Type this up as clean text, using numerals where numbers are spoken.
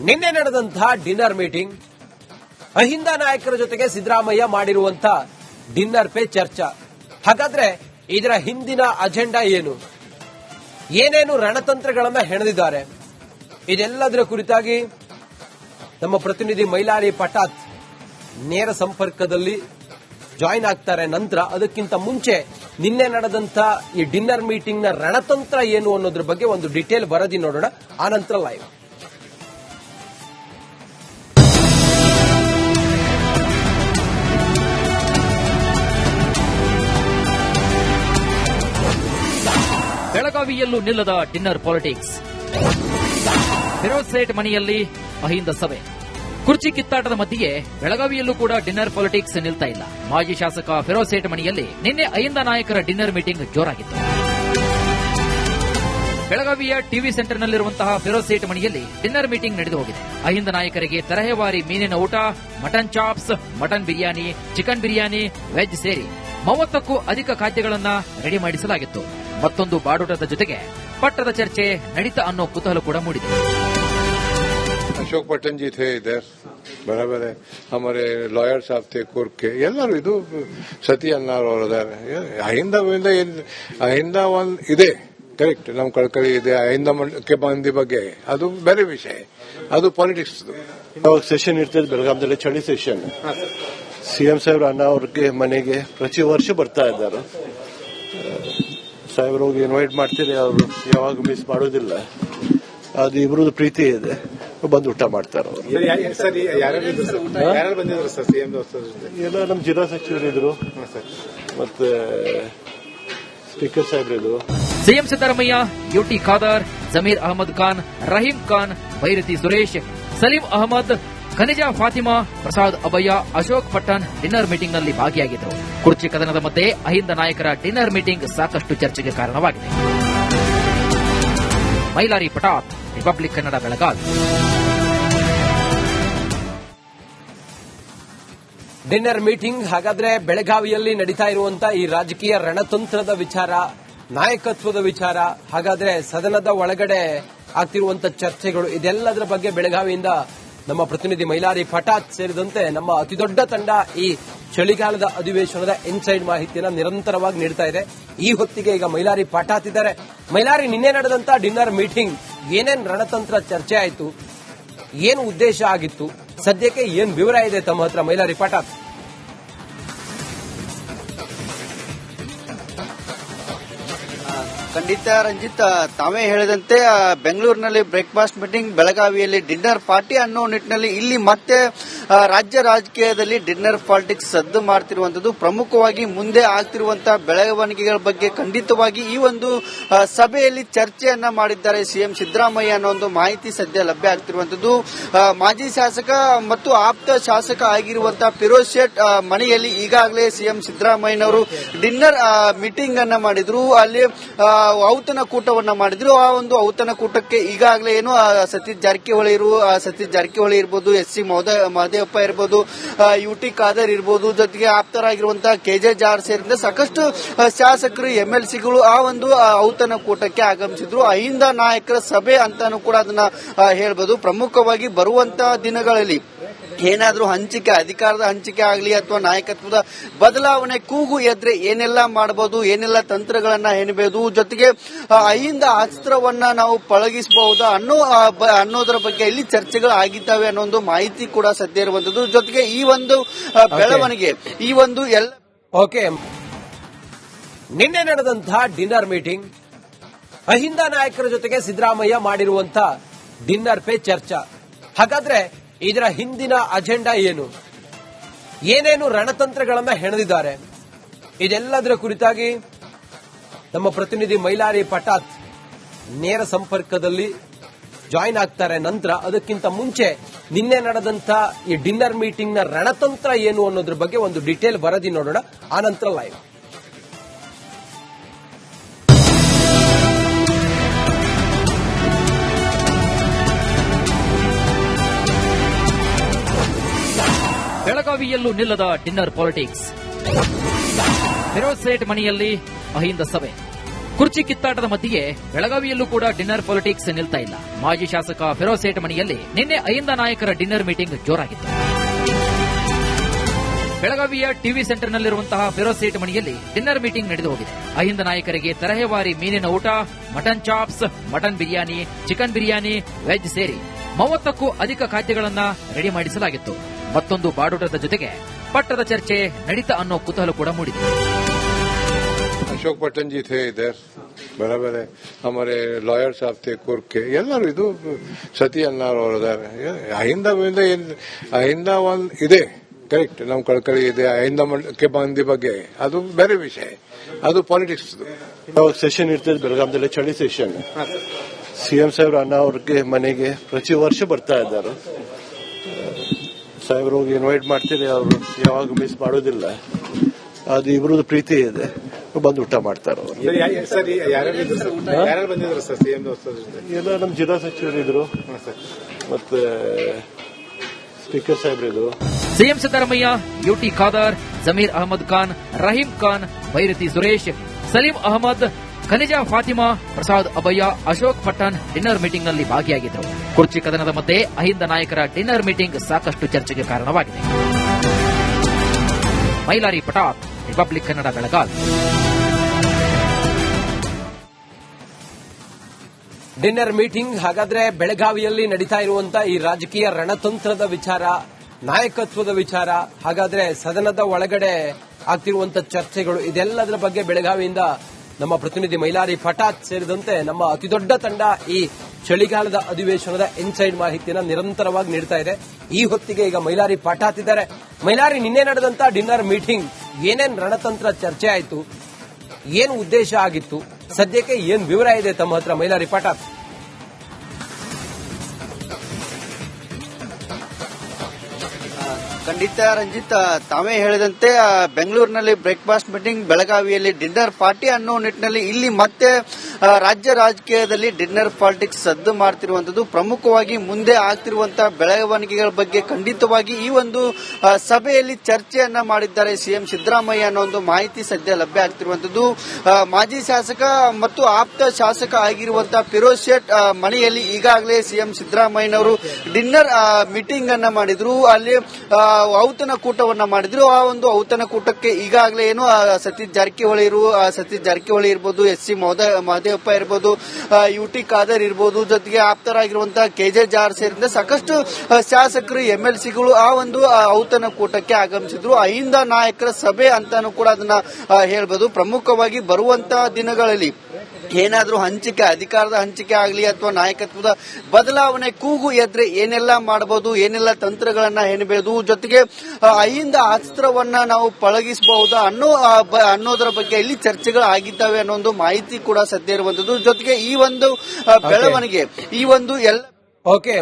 ನಿನ್ನೆ ನಡೆದಂತಹ dinner meeting, Ahinda ನಾಯಕರ ಜೊತೆಗೆ ಸಿದ್ದರಾಮಯ್ಯ ಮಾಡಿರುವಂತಹ ಡಿನ್ನರ್ ಪೇ ಚರ್ಚಾ. ಹಾಗಾದ್ರೆ ಇದರ ಹಿಂದಿನ ಅಜೆಂಡಾ ಏನು, ಏನೇನು ರಣತಂತ್ರಗಳನ್ನ ಹೆಣೆದಿದ್ದಾರೆ, ಇದೆಲ್ಲದರ ಕುರಿತಾಗಿ ನಮ್ಮ ಪ್ರತಿನಿಧಿ ಮೈಲಾರಿ ಪಟಾತ್ ನೇರ ಸಂಪರ್ಕದಲ್ಲಿ ಜಾಯಿನ್ ಆಗ್ತಾರೆ. ನಂತರ ಅದಕ್ಕಿಂತ ಮುಂಚೆ ನಿನ್ನೆ ನಡೆದಂತ ಈ ಡಿನ್ನರ್ ಮೀಟಿಂಗ್ ನ ರಣತಂತ್ರ ಏನು ಅನ್ನೋದ್ರ ಬಗ್ಗೆ ಒಂದು ಡಿಟೇಲ್ ವರದಿ ನೋಡೋಣ. ಆನಂತರ ಲೈವ್. ಬೆಳಗಾವಿಯಲ್ಲೂ ನಿಲ್ಲದ ಡಿನ್ನರ್ ಪಾಲಿಟಿಕ್ಸ್. ಫಿರೋಜ್ ಸೇಠ್ ಮನೆಯಲ್ಲಿ ಅಹಿಂದ ಸಭೆ. ಕುರ್ಚಿ ಕಿತ್ತಾಟದ ಮಧ್ಯೆ ಬೆಳಗಾವಿಯಲ್ಲೂ ಕೂಡ ಡಿನ್ನರ್ ಪಾಲಿಟಿಕ್ಸ್ ನಿಲ್ತಾ ಇಲ್ಲ. ಮಾಜಿ ಶಾಸಕ ಫಿರೋಜ್ ಸೇಠ್ ಮನೆಯಲ್ಲಿ ನಿನ್ನೆ ಅಹಿಂದ ನಾಯಕರ ಡಿನ್ನರ್ ಮೀಟಿಂಗ್ ಜೋರಾಗಿತ್ತು. ಬೆಳಗಾವಿಯ ಟಿವಿ ಸೆಂಟರ್ನಲ್ಲಿರುವಂತಹ ಫಿರೋಜ್ ಸೇಠ್ ಮನೆಯಲ್ಲಿ ಡಿನ್ನರ್ ಮೀಟಿಂಗ್ ನಡೆದು ಹೋಗಿದೆ. ಅಹಿಂದ ನಾಯಕರಿಗೆ ತರಹೇವಾರಿ ಮೀನಿನ ಊಟ, mutton chops, mutton biryani, chicken biryani, veg ಸೇರಿ 30ಕ್ಕೂ ಅಧಿಕ ಖಾದ್ಯಗಳನ್ನ ರೆಡಿ ಮಾಡಿಸಲಾಗಿತ್ತು. ಮತ್ತೊಂದು ಬಾಡೂಟದ ಜೊತೆಗೆ ಪಟ್ಟದ ಚರ್ಚೆ ನಡೀತಾ ಅನ್ನೋ ಕುತೂಹಲ ಕೂಡ ಮೂಡಿದೆ. अशोक पट्टन जी थे इधर, बराबर है. हमारे लॉयर साहब थे कोर्ट के, ಎಲ್ಲರೂ ಇದು ಸತಿ ಅನ್ನಾರ್ ಅವರು ಅದಾರೆ. ಅಹಿಂದ ಒಂದು ಇದೆ, ಕರೆಕ್ಟ್. ನಮ್ಮ ಕಳ್ಕಳಿ ಇದೆ. ಅಹಿಂದ ಮಂದಿ ಬಗ್ಗೆ ಅದು ಬೇರೆ ವಿಷಯ, ಅದು ಪಾಲಿಟಿಕ್ಸ್. ಸೆಷನ್ ಇರ್ತದೆ ಬೆಳಗಾವಿಯಲ್ಲಿ, ಚಳಿ ಸೆಷನ್. ಸಿಎಂ ಸಾಹೇಬ್ರ ಅಣ್ಣ ಅವ್ರಿಗೆ ಮನೆಗೆ ಪ್ರತಿ ವರ್ಷ ಬರ್ತಾ ಇದ್ದಾರೆ. ಸಾಹೇಬ್ರ ಹೋಗಿ ಇನ್ವೈಟ್ ಮಾಡ್ತೀರಿ, ಅವರು ಯಾವಾಗ ಮಿಸ್ ಮಾಡೋದಿಲ್ಲ. ಅದು ಇಬ್ರದ್ದು ಪ್ರೀತಿ ಇದೆ, ಬಂದು ಊಟ ಮಾಡ್ತಾರೆ ಅವರು. ಎಲ್ಲ ನಮ್ಮ ಜಿಲ್ಲಾ ಸಚಿವರಿದ್ರು, ಮತ್ತೆ ಸ್ಪೀಕರ್ ಸಾಹೇಬ್ರಿದ್ರು. CM Siddaramaiah, UT Khader, Zameer Ahmed Khan, Rahim Khan, Byrathi Suresh, Saleem Ahmed, Kaneez Fatima, Prasad Abhaya, Ashok Pattan dinner ಮೀಟಿಂಗ್ನಲ್ಲಿ ಭಾಗಿಯಾಗಿದ್ದರು. ಕುರ್ಚಿ ಕದನದ ಮಧ್ಯೆ ಅಹಿಂದ ನಾಯಕರ ಡಿನ್ನರ್ ಮೀಟಿಂಗ್ ಸಾಕಷ್ಟು ಚರ್ಚೆಗೆ ಕಾರಣವಾಗಿದೆ. ಮೈಲಾರಿ ಪಟಾತ್, Republic Kannada, Belagavi. Dinner meeting ಹಾಗಾದ್ರೆ ಬೆಳಗಾವಿಯಲ್ಲಿ ನಡೀತಾ ಇರುವಂತಹ ಈ ರಾಜಕೀಯ ರಣತಂತ್ರದ ವಿಚಾರ, ನಾಯಕತ್ವದ ವಿಚಾರ, ಹಾಗಾದ್ರೆ ಸದನದ ಒಳಗಡೆ ಆಗ್ತಿರುವಂತಹ ಚರ್ಚೆಗಳು, ಇದೆಲ್ಲದರ ಬಗ್ಗೆ ಬೆಳಗಾವಿಯಿಂದ ನಮ್ಮ ಪ್ರತಿನಿಧಿ ಮೈಲಾರಿ ಪಟಾತ್ ಸೇರಿದಂತೆ ನಮ್ಮ ಅತಿದೊಡ್ಡ ತಂಡ ಈ ಚಳಿಗಾಲದ ಅಧಿವೇಶನದ ಇನ್ಸೈಡ್ ಮಾಹಿತಿಯನ್ನು ನಿರಂತರವಾಗಿ ನೀಡ್ತಾ ಇದೆ. ಈ ಹೊತ್ತಿಗೆ ಈಗ ಮೈಲಾರಿ ಪಟಾತ್ ಇದ್ದಾರೆ. ಮೈಲಾರಿ, ನಿನ್ನೆ ನಡೆದಂತ ಡಿನ್ನರ್ ಮೀಟಿಂಗ್ ಏನೇನ್ ರಣತಂತ್ರ ಚರ್ಚೆ ಆಯಿತು, ಏನು ಉದ್ದೇಶ ಆಗಿತ್ತು, ಸದ್ಯಕ್ಕೆ ಏನ್ ವಿವರ ಇದೆ ತಮ್ಮ ಹತ್ರ ಮೈಲಾರಿ ಪಟಾತ್? ಖಂಡಿತ ರಂಜಿತ್, ತಾವೇ ಹೇಳಿದಂತೆ ಬೆಂಗಳೂರಿನಲ್ಲಿ ಬ್ರೇಕ್ಫಾಸ್ಟ್ ಮೀಟಿಂಗ್, ಬೆಳಗಾವಿಯಲ್ಲಿ ಡಿನ್ನರ್ ಪಾರ್ಟಿ ಅನ್ನೋ ನಿಟ್ಟಿನಲ್ಲಿ ಇಲ್ಲಿ ಮತ್ತೆ ರಾಜ್ಯ ರಾಜಕೀಯದಲ್ಲಿ ಡಿನ್ನರ್ ಪಾಲಿಟಿಕ್ಸ್ ಸದ್ದು ಮಾಡ್ತಿರುವಂತದ್ದು. ಪ್ರಮುಖವಾಗಿ ಮುಂದೆ ಆಗ್ತಿರುವಂತಹ ಬೆಳವಣಿಗೆಗಳ ಬಗ್ಗೆ ಖಂಡಿತವಾಗಿ ಈ ಒಂದು ಸಭೆಯಲ್ಲಿ ಚರ್ಚೆಯನ್ನ ಮಾಡಿದ್ದಾರೆ ಸಿಎಂ ಸಿದ್ದರಾಮಯ್ಯ ಅನ್ನೋ ಒಂದು ಮಾಹಿತಿ ಸದ್ಯ ಲಭ್ಯ ಆಗ್ತಿರುವಂತದ್ದು. ಮಾಜಿ ಶಾಸಕ ಮತ್ತು ಆಪ್ತ ಶಾಸಕ ಆಗಿರುವಂತಹ ಫಿರೋಜ್ ಶೇಟ್ ಮನೆಯಲ್ಲಿ ಈಗಾಗಲೇ ಸಿಎಂ ಸಿದ್ದರಾಮಯ್ಯನವರು ಡಿನ್ನರ್ ಮೀಟಿಂಗ್ ಅನ್ನ ಮಾಡಿದ್ರು. ಅಲ್ಲಿ ಔತಣ ಕೂಟವನ್ನ ಮಾಡಿದ್ರು. ಆ ಒಂದು ಔತಣ ಕೂಟಕ್ಕೆ ಈಗಾಗಲೇ ಏನು ಸತೀಶ್ ಜಾರಕಿಹೊಳಿ ಇರ್ಬೋದು, ಎಸ್.ಸಿ. ಮಹದೇವಪ್ಪ ಇರ್ಬೋದು, ಯುಟಿ ಖಾದರ್ ಇರ್ಬೋದು, ಜೊತೆಗೆ ಆಪ್ತರಾಗಿರುವಂತಹ ಕೆಜೆ ಜಾರ್ ಸೇರಿದಂತೆ ಸಾಕಷ್ಟು ಶಾಸಕರು, ಎಂಎಲ್ಸಿಗಳು ಆ ಒಂದು ಔತಣ ಕೂಟಕ್ಕೆ ಆಗಮಿಸಿದ್ರು. ಅಹಿಂದ ನಾಯಕರ ಸಭೆ ಅಂತಾನೂ ಕೂಡ ಅದನ್ನ ಹೇಳ್ಬೋದು. ಪ್ರಮುಖವಾಗಿ ಬರುವಂತಹ ದಿನಗಳಲ್ಲಿ ಏನಾದ್ರೂ ಹಂಚಿಕೆ, ಅಧಿಕಾರದ ಹಂಚಿಕೆ ಆಗಲಿ ಅಥವಾ ನಾಯಕತ್ವದ ಬದಲಾವಣೆ ಕೂಗು ಎದ್ರೆ ಏನೆಲ್ಲ ಮಾಡಬಹುದು, ಏನೆಲ್ಲ ತಂತ್ರಗಳನ್ನ ಹೆಣಬಹುದು, ಜೊತೆಗೆ ಅಹಿಂದ ಅಸ್ತ್ರವನ್ನ ನಾವು ಪಳಗಿಸಬಹುದಾ ಅನ್ನೋದರ ಬಗ್ಗೆ ಇಲ್ಲಿ ಚರ್ಚೆಗಳು ಆಗಿದ್ದಾವೆ ಅನ್ನೋ ಒಂದು ಮಾಹಿತಿ ಕೂಡ ಸದ್ಯ ಇರುವಂತದ್ದು. ಜೊತೆಗೆ ಈ ಒಂದು ಬೆಳವಣಿಗೆ, ಈ ಒಂದು ಎಲ್ಲ ಓಕೆ, ನಿನ್ನೆ ನಡೆದಂತಹ ಡಿನ್ನರ್ ಮೀಟಿಂಗ್, ಅಹಿಂದ ನಾಯಕರ ಜೊತೆಗೆ ಸಿದ್ದರಾಮಯ್ಯ ಮಾಡಿರುವಂತಹ ಡಿನ್ನರ್ ಪೇ ಚರ್ಚಾ. ಹಾಗಾದ್ರೆ ಇದರ ಹಿಂದಿನ ಅಜೆಂಡಾ ಏನು, ಏನೇನು ರಣತಂತ್ರಗಳನ್ನ ಹೆಣೆದಿದ್ದಾರೆ, ಇದೆಲ್ಲದರ ಕುರಿತಾಗಿ ನಮ್ಮ ಪ್ರತಿನಿಧಿ ಮೈಲಾರಿ ಪಟಾತ್ ನೇರ ಸಂಪರ್ಕದಲ್ಲಿ ಜಾಯಿನ್ ಆಗ್ತಾರೆ. ನಂತರ ಅದಕ್ಕಿಂತ ಮುಂಚೆ ನಿನ್ನೆ ನಡೆದಂತ ಈ ಡಿನ್ನರ್ ಮೀಟಿಂಗ್ ನ ರಣತಂತ್ರ ಏನು ಅನ್ನೋದ್ರ ಬಗ್ಗೆ ಒಂದು ಡಿಟೇಲ್ ವರದಿ ನೋಡೋಣ. ಆನಂತರ ಲೈವ್. ಬೆಳಗಾವಿಯಲ್ಲೂ ನಿಲ್ಲದ ಡಿನ್ನರ್ ಪಾಲಿಟಿಕ್ಸ್. ಫಿರೋಜ್ ಸೇಠ್ ಮನೆಯಲ್ಲಿ ಅಹಿಂದ ಸಭೆ. ಕುರ್ಚಿ ಕಿತ್ತಾಟದ ಮಧ್ಯೆ ಬೆಳಗಾವಿಯಲ್ಲೂ ಕೂಡ ಡಿನ್ನರ್ ಪಾಲಿಟಿಕ್ಸ್ ನಿಲ್ತಾ ಇಲ್ಲ. ಮಾಜಿ ಶಾಸಕ ಫಿರೋಜ್ ಸೇಠ್ ಮನೆಯಲ್ಲಿ ನಿನ್ನೆ ಅಹಿಂದ ನಾಯಕರ ಡಿನ್ನರ್ ಮೀಟಿಂಗ್ ಜೋರಾಗಿತ್ತು. ಬೆಳಗಾವಿಯ ಟಿವಿ ಸೆಂಟರ್ನಲ್ಲಿರುವಂತಹ ಫಿರೋಜ್ ಸೇಠ್ ಮನೆಯಲ್ಲಿ ಡಿನ್ನರ್ ಮೀಟಿಂಗ್ ನಡೆದು ಹೋಗಿದೆ. ಅಹಿಂದ ನಾಯಕರಿಗೆ ತರಹೇವಾರಿ ಮೀನಿನ ಊಟ, mutton chops, mutton biryani, chicken biryani, veg ಸೇರಿ 30ಕ್ಕೂ ಅಧಿಕ ಖಾದ್ಯಗಳನ್ನ ರೆಡಿ ಮಾಡಿಸಲಾಗಿತ್ತು. ಮತ್ತೊಂದು ಬಾಡೂಟದ ಜೊತೆಗೆ ಪಟ್ಟದ ಚರ್ಚೆ ನಡೀತಾ ಅನ್ನೋ ಕುತೂಹಲ ಕೂಡ ಮೂಡಿದೆ. अशोक पट्टन जी थे इधर, बराबर है. हमारे लॉयर साहब थे कुर्क के, ಎಲ್ಲರೂ ಇದು ಸತಿ ಅನ್ನಾರ್ ಅವರು ಇದ್ದಾರೆ. ಅಹಿಂದ ಒಂದು ಇದೆ, ಕರೆಕ್ಟ್. ನಮ್ಮ ಕಳ್ಕಳಿ ಇದೆ. ಅಹಿಂದ ಕೆ ಬಂದಿ ಬಗ್ಗೆ ಅದು ಬೇರೆ ವಿಷಯ, ಅದು ಪಾಲಿಟಿಕ್ಸ್. ಸೆಷನ್ ಇರ್ತದೆ ಬೆಳಗಾವಿಯಲ್ಲಿ, ಚಳಿ ಸೆಷನ್. ಸಿಎಂ ಸಾಹೇಬ್ರ ಅಣ್ಣ ಅವ್ರಿಗೆ ಮನೆಗೆ ಪ್ರತಿ ವರ್ಷ ಬರ್ತಾ ಇದ್ದಾರೆ. ಸಾಹೇಬ್ರು ಹೋಗಿ ಇನ್ವೈಟ್ ಮಾಡ್ತೀರಿ, ಅವರು ಯಾವಾಗ ಮಿಸ್ ಮಾಡೋದಿಲ್ಲ. ಅದು ಇಬ್ರದ್ದು ಪ್ರೀತಿ ಇದೆ, ಬಂದು ಊಟ ಮಾಡ್ತಾರೆ ಅವರು. ಎಲ್ಲ ನಮ್ಮ ಜಿಲ್ಲಾ ಸಚಿವರಿದ್ರು, ಮತ್ತೆ ಸ್ಪೀಕರ್ ಸಾಹೇಬ್ರಿದ್ರು. CM Siddaramaiah, UT Khader, Zameer Ahmed Khan, Rahim Khan, Byrathi Suresh, Saleem Ahmed, Kaneez Fatima, Prasad Abhaya, Ashok Pattan dinner meeting ನಲ್ಲಿ ಭಾಗಿಯಾಗಿದ್ದರು. ಕುರ್ಚಿ ಕದನದ ಮಧ್ಯೆ ಅಹಿಂದ ನಾಯಕರ ಡಿನ್ನರ್ ಮೀಟಿಂಗ್ ಸಾಕಷ್ಟು ಚರ್ಚೆಗೆ ಕಾರಣವಾಗಿದೆ. ಮೈಲಾರಿ ಪಟಾಪ್, Republic Kannada, Belagavi. Dinner meeting ಹಾಗಾದ್ರೆ ಬೆಳಗಾವಿಯಲ್ಲಿ ನಡೀತಾ ಇರುವಂತಹ ಈ ರಾಜಕೀಯ ರಣತಂತ್ರದ ವಿಚಾರ, ನಾಯಕತ್ವದ ವಿಚಾರ, ಹಾಗಾದ್ರೆ ಸದನದ ಒಳಗಡೆ ಆಗ್ತಿರುವಂತಹ ಚರ್ಚೆಗಳು, ಇದೆಲ್ಲದರ ಬಗ್ಗೆ ಬೆಳಗಾವಿಯಿಂದ ನಮ್ಮ ಪ್ರತಿನಿಧಿ ಮೈಲಾರಿ ಪಟಾತ್ ಸೇರಿದಂತೆ ನಮ್ಮ ಅತಿದೊಡ್ಡ ತಂಡ ಈ ಚಳಿಗಾಲದ ಅಧಿವೇಶನದ ಇನ್ಸೈಡ್ ಮಾಹಿತಿಯನ್ನು ನಿರಂತರವಾಗಿ ನೀಡ್ತಾ ಇದೆ. ಈ ಹೊತ್ತಿಗೆ ಈಗ ಮೈಲಾರಿ ಪಟಾತ್ ಇದ್ದಾರೆ. ಮೈಲಾರಿ, ನಿನ್ನೆ ನಡೆದಂತ ಡಿನ್ನರ್ ಮೀಟಿಂಗ್ ಏನೇನ್ ರಣತಂತ್ರ ಚರ್ಚೆ ಆಯಿತು, ಏನು ಉದ್ದೇಶ ಆಗಿತ್ತು, ಸದ್ಯಕ್ಕೆ ಏನ್ ವಿವರ ಇದೆ ತಮ್ಮ ಹತ್ರ ಮೈಲಾರಿ ಪಟಾತ್? ಖಂಡಿತ ರಂಜಿತ್, ತಾವೇ ಹೇಳಿದಂತೆ ಬೆಂಗಳೂರಿನಲ್ಲಿ ಬ್ರೇಕ್ಫಾಸ್ಟ್ ಮೀಟಿಂಗ್, ಬೆಳಗಾವಿಯಲ್ಲಿ ಡಿನ್ನರ್ ಪಾರ್ಟಿ ಅನ್ನೋ ನಿಟ್ಟಿನಲ್ಲಿ ಇಲ್ಲಿ ಮತ್ತೆ ರಾಜ್ಯ ರಾಜಕೀಯದಲ್ಲಿ ಡಿನ್ನರ್ ಪಾಲಿಟಿಕ್ಸ್ ಸದ್ದು ಮಾಡ್ತಿರುವಂತದ್ದು. ಪ್ರಮುಖವಾಗಿ ಮುಂದೆ ಆಗ್ತಿರುವಂತಹ ಬೆಳವಣಿಗೆಗಳ ಬಗ್ಗೆ ಖಂಡಿತವಾಗಿ ಈ ಒಂದು ಸಭೆಯಲ್ಲಿ ಚರ್ಚೆಯನ್ನ ಮಾಡಿದ್ದಾರೆ ಸಿಎಂ ಸಿದ್ದರಾಮಯ್ಯ ಅನ್ನೋ ಒಂದು ಮಾಹಿತಿ ಸದ್ಯ ಲಭ್ಯ ಆಗ್ತಿರುವಂತದ್ದು. ಮಾಜಿ ಶಾಸಕ ಮತ್ತು ಆಪ್ತ ಶಾಸಕ ಆಗಿರುವಂತಹ ಫಿರೋಜ್ ಶೇಟ್ ಮನೆಯಲ್ಲಿ ಈಗಾಗಲೇ ಸಿಎಂ ಸಿದ್ದರಾಮಯ್ಯನವರು ಡಿನ್ನರ್ ಮೀಟಿಂಗ್ ಅನ್ನ ಮಾಡಿದ್ರು. ಅಲ್ಲಿ ಔತಣ ಕೂಟವನ್ನ ಮಾಡಿದ್ರು. ಆ ಒಂದು ಔತಣ ಕೂಟಕ್ಕೆ ಈಗಾಗಲೇ ಏನು ಸತೀಶ್ ಜಾರಕಿಹೊಳಿ ಇರ್ಬೋದು, ಎಸ್.ಸಿ. ಮಹದೇವಪ್ಪ ಇರ್ಬೋದು, ಯುಟಿ ಖಾದರ್ ಇರ್ಬೋದು, ಜೊತೆಗೆ ಆಪ್ತರಾಗಿರುವಂತಹ ಕೆಜೆ ಜಾರ್ ಸೇರಿದಂತೆ ಸಾಕಷ್ಟು ಶಾಸಕರು, ಎಂಎಲ್ಸಿಗಳು ಆ ಒಂದು ಔತಣ ಕೂಟಕ್ಕೆ ಆಗಮಿಸಿದ್ರು. ಅಹಿಂದ ನಾಯಕರ ಸಭೆ ಅಂತಾನು ಕೂಡ ಅದನ್ನ ಹೇಳ್ಬೋದು. ಪ್ರಮುಖವಾಗಿ ಬರುವಂತಹ ದಿನಗಳಲ್ಲಿ ಏನಾದ್ರೂ ಹಂಚಿಕೆ, ಅಧಿಕಾರದ ಹಂಚಿಕೆ ಆಗಲಿ ಅಥವಾ ನಾಯಕತ್ವದ ಬದಲಾವಣೆ ಕೂಗು ಎದ್ರೆ ಏನೆಲ್ಲ ಮಾಡಬಹುದು, ಏನೆಲ್ಲ ತಂತ್ರಗಳನ್ನ ಹೆಣಬೇಕು, ಜೊತೆಗೆ ಅಹಿಂದ ಅಸ್ತ್ರವನ್ನ ನಾವು ಪಳಗಿಸಬಹುದು ಅನ್ನೋದರ ಬಗ್ಗೆ ಇಲ್ಲಿ ಚರ್ಚೆಗಳು ಆಗಿದ್ದಾವೆ ಅನ್ನೋ ಒಂದು ಮಾಹಿತಿ ಕೂಡ ಸದ್ಯ ಇರುವಂತದ್ದು. ಜೊತೆಗೆ ಈ ಒಂದು ಬೆಳವಣಿಗೆ, ಈ ಒಂದು ಎಲ್ಲ ಓಕೆ.